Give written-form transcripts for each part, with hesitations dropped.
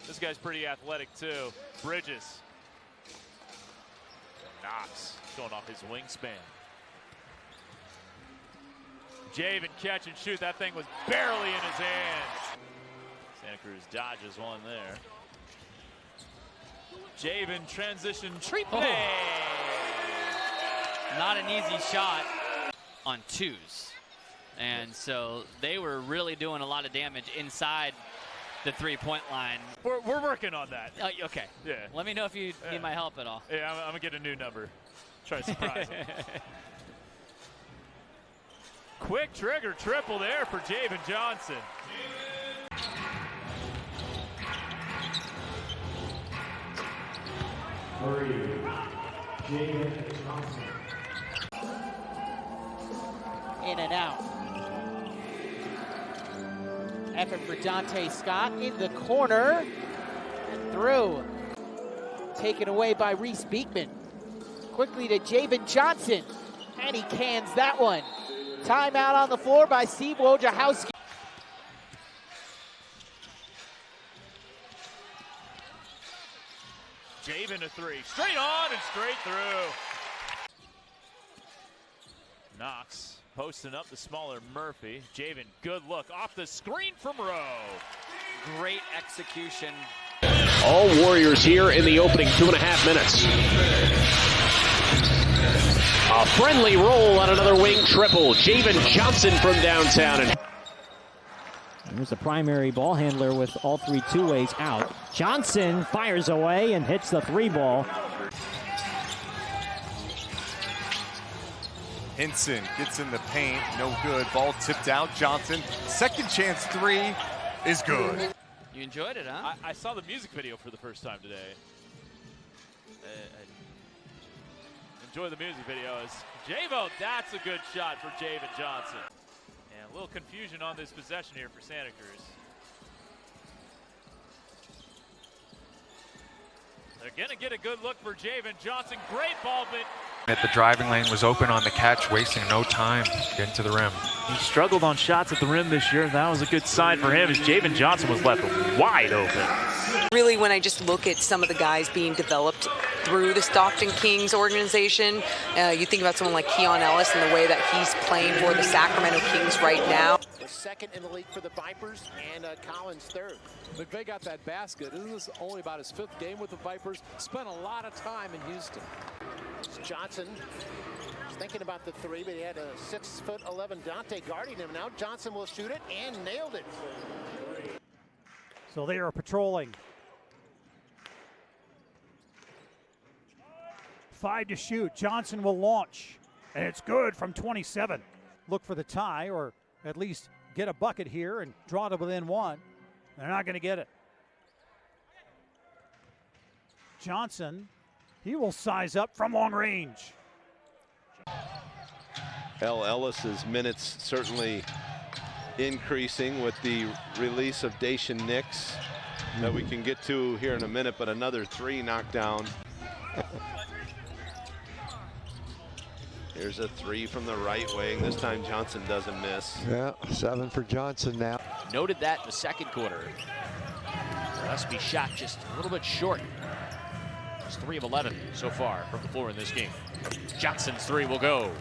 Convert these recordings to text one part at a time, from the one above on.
This guy's pretty athletic too. Bridges. Knox showing off his wingspan. Javan catch and shoot. That thing was barely in his hands. Santa Cruz dodges one there. Javan transition triple. Not an easy shot on twos. And so they were really doing a lot of damage inside the three-point line. We're working on that. Okay. Yeah. Let me know if you need my help at all. Yeah, I'm going to get a new number. Try to surprise him. Quick trigger triple there for Javan Johnson. In and out. Effort for Dante Scott in the corner and through. Taken away by Reese Beekman. Quickly to Javan Johnson, and he cans that one. Timeout on the floor by Steve Wojciechowski. Javan a three. Straight on and straight through. Knox posting up the smaller Murphy. Javan, good look off the screen from Rowe. Great execution. All Warriors here in the opening 2.5 minutes. A friendly roll on another wing triple. Javan Johnson from downtown. Here's the primary ball handler with all three two-ways out. Johnson fires away and hits the three ball. Hinson gets in the paint, no good. Ball tipped out. Johnson, second chance three is good. You enjoyed it, huh? I saw the music video for the first time today. Enjoy the music video. Javo, that's a good shot for Javan Johnson. And a little confusion on this possession here for Santa Cruz. They're going to get a good look for Javan Johnson. Great ball, but the driving lane was open on the catch, wasting no time getting to the rim. he struggled on shots at the rim this year. That was a good sign for him as Javan Johnson was left wide open. Really, when I just look at some of the guys being developed through the Stockton Kings organization, you think about someone like Keon Ellis and the way that he's playing for the Sacramento Kings right now. The second in the league for the Vipers, and Collins third. McVay got that basket. This is only about his 5th game with the Vipers. Spent a lot of time in Houston. Johnson was thinking about the three, but he had a 6'11" Dante guarding him. Now Johnson will shoot it and nailed it. So they are patrolling. 5 to shoot. Johnson will launch, and it's good from 27. Look for the tie, or at least get a bucket here and draw to within one. They're not going to get it. Johnson, he will size up from long range. Ellis's minutes certainly increasing with the release of Dacian Nix that we can get to here in a minute, but another three knocked down. Here's a three from the right wing. This time Johnson doesn't miss. Yeah, 7 for Johnson now. Noted that in the second quarter. Must be shot just a little bit short. It's 3 of 11 so far from the floor in this game. Johnson's three will go.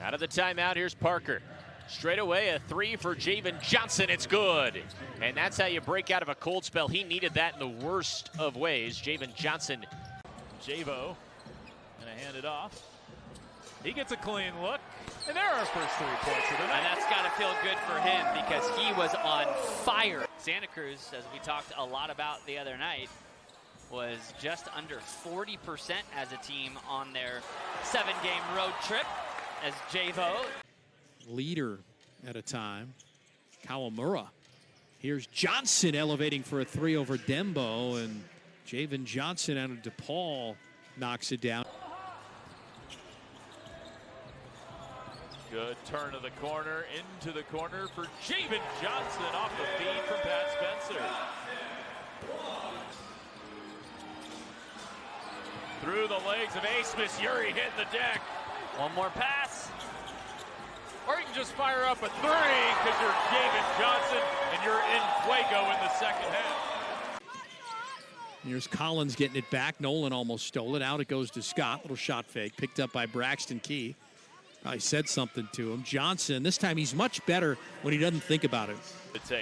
Out of the timeout, here's Parker. Straight away, a three for Javan Johnson. It's good. And that's how you break out of a cold spell. He needed that in the worst of ways. Javan Johnson. Javo gonna hand it off. He gets a clean look, and there are our first 3 points of the night. And that's got to feel good for him because he was on fire. Santa Cruz, as we talked a lot about the other night, was just under 40% as a team on their 7-game road trip as Javo. Leader at a time, Kawamura. Here's Johnson elevating for a three over Dembo, and Javan Johnson out of DePaul knocks it down. Good turn of the corner, into the corner for Javan Johnson off the feed from Pat Spencer. Through the legs of Asmus, Yuri hitting the deck. One more pass. Or you can just fire up a three because you're Javan Johnson and you're in Here's Collins getting it back. Nolan almost stole it. Out it goes to Scott. Little shot fake. Picked up by Braxton Key. Probably said something to him. Johnson, this time he's much better when he doesn't think about it.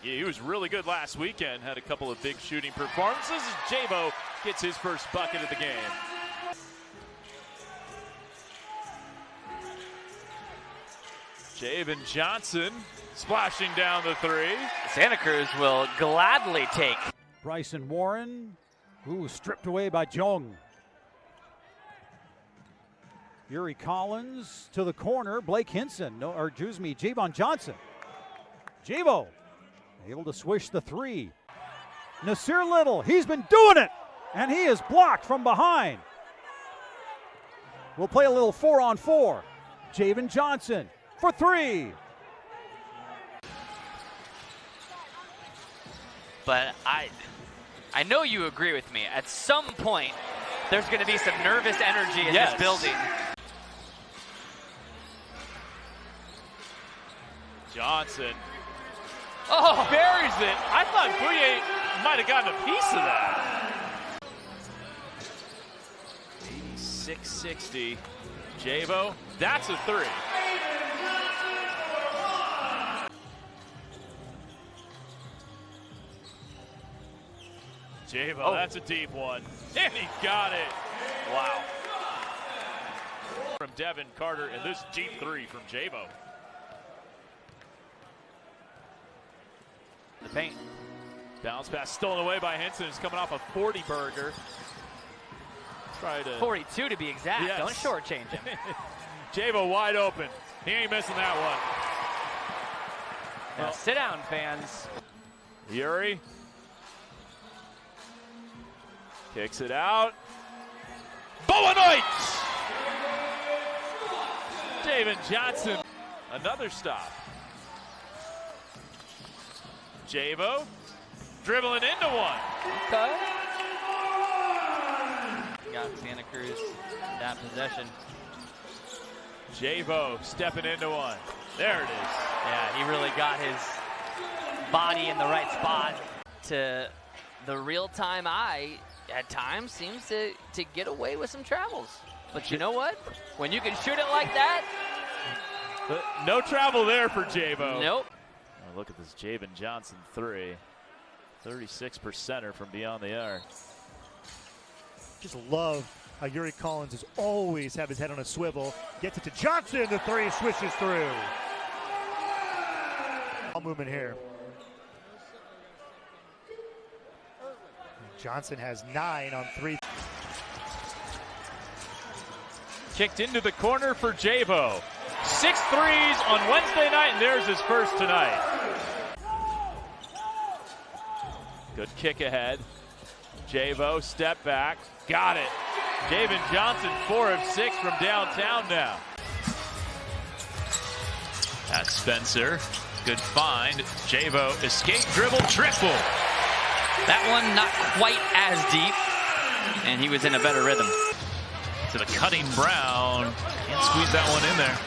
He was really good last weekend. Had a couple of big shooting performances. As Jabo gets his first bucket of the game. Javan Johnson splashing down the three. Santa Cruz will gladly take. Bryson Warren, who was stripped away by Jung. Yuri Collins to the corner. Blake Hinson, Javan Johnson. Jabo able to swish the three. Nasir Little, he's been doing it, and he is blocked from behind. We'll play a little 4-on-4. Javan Johnson for three. But I know you agree with me. At some point, there's going to be some nervous energy in this building. Johnson buries it. I thought Bouye might have gotten a piece of that. 86-60. Jabo, that's a three. Jabo, that's a deep one. And he got it. Wow. From Devin Carter, and this deep three from Jabo. The paint. Bounce pass stolen away by Henson. He's coming off a 40-burger. 42 to be exact. Yes. Don't shortchange him. Jabo wide open. He ain't missing that one. Now sit down, fans. Yuri kicks it out. Bowenoit! Javan Johnson. Another stop. Jabo dribbling into one. Okay. Got Santa Cruz that possession. Jabo stepping into one. There it is. Yeah, he really got his body in the right spot. To the real-time eye, at times seems to get away with some travels. But you know what? When you can shoot it like that. No travel there for Jabo. Nope. Oh, look at this Javan Johnson three. 36%er from beyond the arc. Just love how Yuri Collins has always have his head on a swivel. Gets it to Johnson, the three swishes through. All movement here. Johnson has 9 on 3. Kicked into the corner for Jabo. 6 threes on Wednesday night, and there's his first tonight. Good kick ahead. Jabo, step back. Got it. Javan Johnson, 4 of 6 from downtown now. That's Spencer. Good find. Jabo, escape, dribble, triple. That one not quite as deep, and he was in a better rhythm. To the cutting Brown. Can't squeeze that one in there.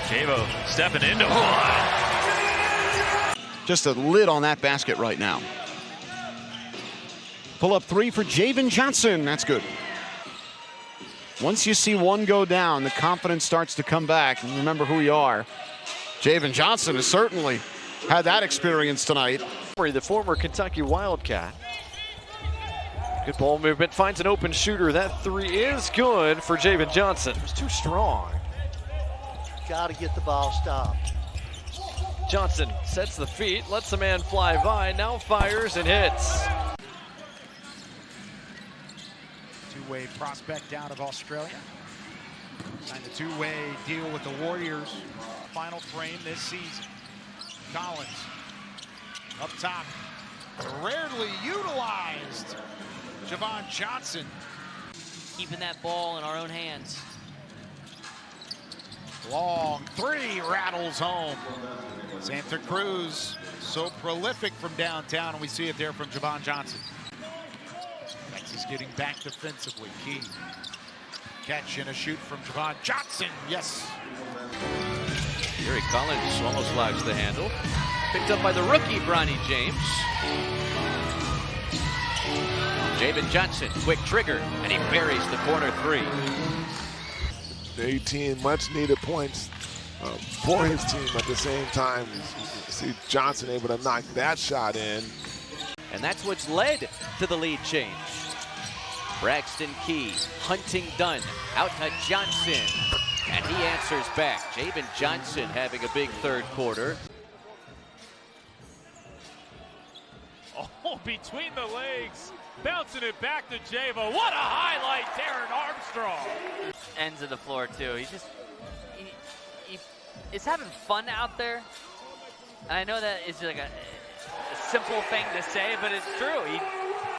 Jabo stepping into one. Just a lid on that basket right now. Pull up 3 for Javan Johnson. That's good. Once you see one go down, the confidence starts to come back. And remember who you are. Javan Johnson has certainly had that experience tonight. The former Kentucky Wildcat. Good ball movement, finds an open shooter. That 3 is good for Javan Johnson. It's too strong. Got to get the ball stopped. Johnson sets the feet, lets the man fly by, now fires and hits. Two-way prospect out of Australia. Signed a two-way deal with the Warriors. Final frame this season. Collins up top. Rarely utilized. Javan Johnson. Keeping that ball in our own hands. Long 3 rattles home. Santa Cruz so prolific from downtown, and we see it there from Javan Johnson. Texas getting back defensively. Key. Catch and a shoot from Javan Johnson. Yes. Yuri Collins almost flags the handle. Picked up by the rookie, Bronny James. Javan Johnson, quick trigger, and he buries the corner three. 18 much needed points for his team. At the same time, you see Johnson able to knock that shot in. And that's what's led to the lead change. Braxton Key, hunting Dunn, out to Johnson, and he answers back. Javan Johnson having a big third quarter. Oh, between the legs, bouncing it back to Javo. What a highlight, Darren Armstrong. Ends of the floor too. He is having fun out there. And I know that is like a simple thing to say, but it's true. He